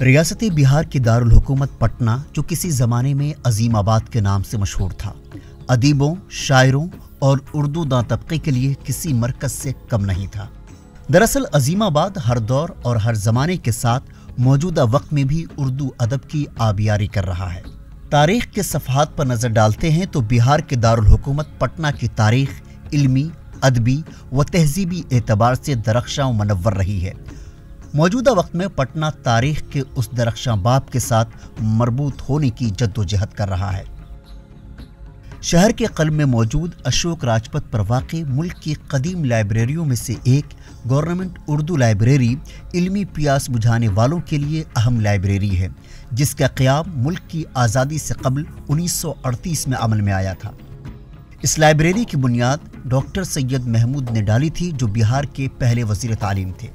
ریاست بہار کی دارالحکومت پٹنہ جو کسی زمانے میں عظیم آباد کے نام سے مشہور تھا، ادیبوں، شاعروں اور اردو داں طبقے کے لیے کسی مرکز سے کم نہیں تھا۔ دراصل عظیم آباد ہر دور اور ہر زمانے کے ساتھ موجودہ وقت میں بھی اردو ادب کی آبیاری کر رہا ہے۔ تاریخ کے صفحات پر نظر ڈالتے ہیں تو بہار کے دارالحکومت پٹنہ کی تاریخ علمی، ادبی و تہذیبی اعتبار سے درخشاں و منور رہی ہے۔ موجودہ وقت میں پٹنہ تاریخ کے اس درخشاں باب کے ساتھ مربوط ہونے کی جد و جہد کر رہا ہے۔ شہر کے قلب میں موجود اشوک راجپتھ پر واقع ملک کی قدیم لائبریریوں میں سے ایک گورنمنٹ اردو لائبریری علمی پیاس بجھانے والوں کے لیے اہم لائبریری ہے، جس کا قیام ملک کی آزادی سے قبل 1938 میں عمل میں آیا تھا۔ اس لائبریری کی بنیاد ڈاکٹر سید محمود نے ڈالی تھی، جو بہار کے پہلے وزیر تعلیم تھے۔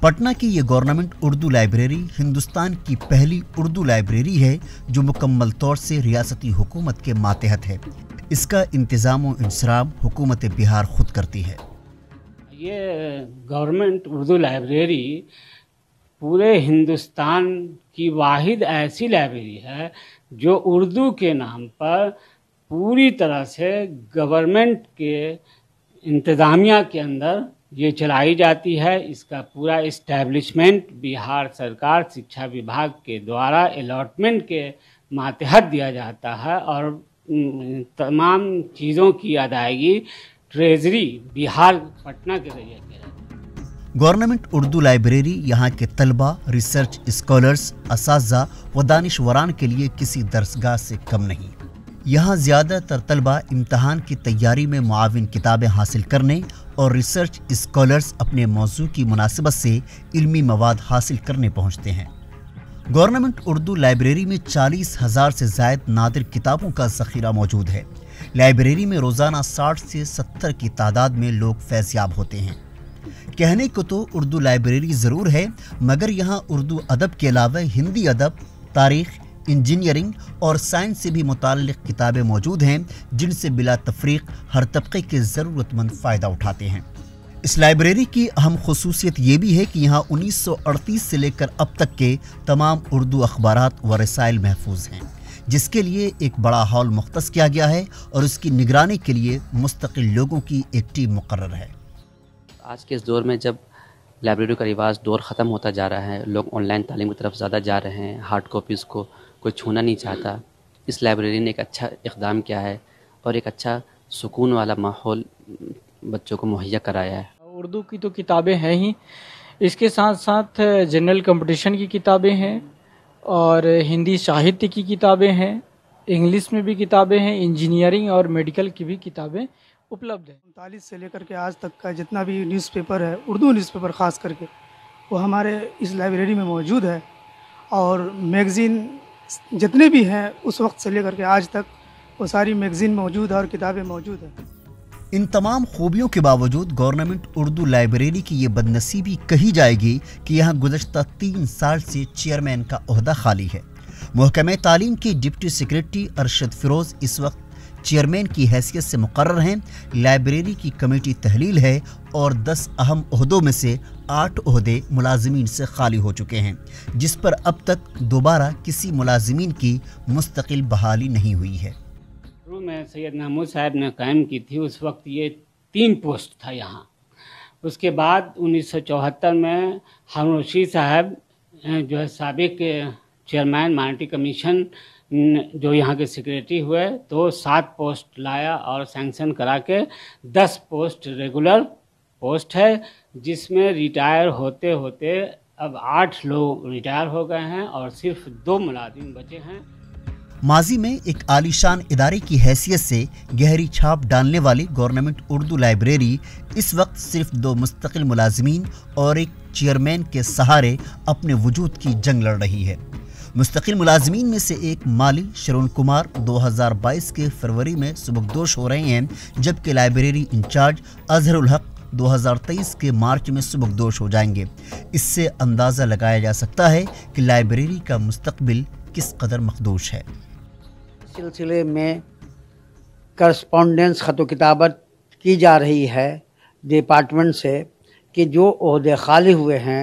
پٹنہ کی یہ گورنمنٹ اردو لائبریری ہندوستان کی پہلی اردو لائبریری ہے جو مکمل طور سے ریاستی حکومت کے ماتحت ہے۔ اس کا انتظام و انصرام حکومت بہار خود کرتی ہے۔ یہ گورنمنٹ اردو لائبریری پورے ہندوستان کی واحد ایسی لائبریری ہے جو اردو کے نام پر پوری طرح سے گورنمنٹ کے انتظامیہ کے اندر یہ چلائی جاتی ہے۔ اس کا پورا اسٹیبلشمنٹ بہار سرکار شکشا وبھاگ کے دوارا الاٹمنٹ کے ماتحت دیا جاتا ہے، اور تمام چیزوں کی ادائیگی ٹریزری بہار پٹنہ کے ذریعے کی جاتی ہے۔ گورنمنٹ اردو لائبریری یہاں کے طلبہ، ریسرچ اسکالرز، اساتذہ و دانشوران کے لیے کسی درسگاہ سے کم نہیں۔ یہاں زیادہ تر طلبہ امتحان کی تیاری میں معاون کتابیں حاصل کرنے اور ریسرچ اسکالرز اپنے موضوع کی مناسبت سے علمی مواد حاصل کرنے پہنچتے ہیں۔ گورنمنٹ اردو لائبریری میں 40,000 سے زائد نادر کتابوں کا ذخیرہ موجود ہے۔ لائبریری میں روزانہ 60 سے 70 کی تعداد میں لوگ فیض یاب ہوتے ہیں۔ کہنے کو تو اردو لائبریری ضرور ہے، مگر یہاں اردو ادب کے علاوہ ہندی ادب، تاریخ، انجینئرنگ اور سائنس سے بھی متعلق کتابیں موجود ہیں، جن سے بلا تفریق ہر طبقے کے ضرورت مند فائدہ اٹھاتے ہیں۔ اس لائبریری کی اہم خصوصیت یہ بھی ہے کہ یہاں 1938 سے لے کر اب تک کے تمام اردو اخبارات و رسائل محفوظ ہیں، جس کے لیے ایک بڑا ہال مختص کیا گیا ہے اور اس کی نگرانی کے لیے مستقل لوگوں کی ایک ٹیم مقرر ہے۔ آج کے اس دور میں جب لائبریری کا رواج دور ختم ہوتا جا رہا ہے، لوگ آن لائن تعلیم کی طرف زیادہ جا رہے ہیں، ہارڈ کاپیز کو کوئی چھونا نہیں چاہتا، اس لائبریری نے ایک اچھا اقدام کیا ہے اور ایک اچھا سکون والا ماحول بچوں کو مہیا کرایا ہے۔ اردو کی تو کتابیں ہیں ہی، اس کے ساتھ ساتھ جنرل کمپٹیشن کی کتابیں ہیں اور ہندی ساہتیہ کی کتابیں ہیں، انگلش میں بھی کتابیں ہیں، انجینئرنگ اور میڈیکل کی بھی کتابیں اپلبدھ ہیں۔ 39 سے لے کر کے آج تک کا جتنا بھی نیوز پیپر ہے، اردو نیوز پیپر خاص کر کے، وہ ہمارے اس لائبریری میں موجود ہے، اور میگزین جتنے بھی ہیں اس وقت سے لے کر کے آج تک وہ ساری میگزین موجود ہے اور کتابیں موجود ہیں۔ ان تمام خوبیوں کے باوجود گورنمنٹ اردو لائبریری کی یہ بدنصیبی کہی جائے گی کہ یہاں گزشتہ 3 سال سے چیئرمین کا عہدہ خالی ہے۔ محکمہ تعلیم کے ڈپٹی سیکریٹری ارشد فیروز اس وقت چیئرمین کی حیثیت سے مقرر ہیں۔ لائبریری کی کمیٹی تحلیل ہے اور 10 اہم عہدوں میں سے 8 عہدے ملازمین سے خالی ہو چکے ہیں، جس پر اب تک دوبارہ کسی ملازمین کی مستقل بحالی نہیں ہوئی ہے۔ شروع میں سید محمود صاحب نے قائم کی تھی، اس وقت یہ 3 پوسٹ تھا یہاں۔ اس کے بعد 1974 میں ہارون رشید صاحب جو ہے سابق چیئرمین مائنورٹی کمیشن جو یہاں کے سیکریٹری ہوئے، تو 7 پوسٹ لایا اور سینکشن کرا کے 10 پوسٹ ریگولر پوسٹ ہے، جس میں ریٹائر ہوتے ہوتے اب 8 لوگ ریٹائر ہو گئے ہیں اور صرف 2 ملازم بچے ہیں۔ ماضی میں ایک عالیشان ادارے کی حیثیت سے گہری چھاپ ڈالنے والی گورنمنٹ اردو لائبریری اس وقت صرف 2 مستقل ملازمین اور ایک چیئرمین کے سہارے اپنے وجود کی جنگ لڑ رہی ہے۔ مستقل ملازمین میں سے ایک مالی شرون کمار 2022 کے فروری میں سبکدوش ہو رہے ہیں، جبکہ لائبریری انچارج اظہر الحق 2023 کے مارچ میں سبکدوش ہو جائیں گے۔ اس سے اندازہ لگایا جا سکتا ہے کہ لائبریری کا مستقبل کس قدر مخدوش ہے۔ سلسلے میں کرسپونڈنس خط و کتابت کی جا رہی ہے ڈپارٹمنٹ سے کہ جو عہدے خالی ہوئے ہیں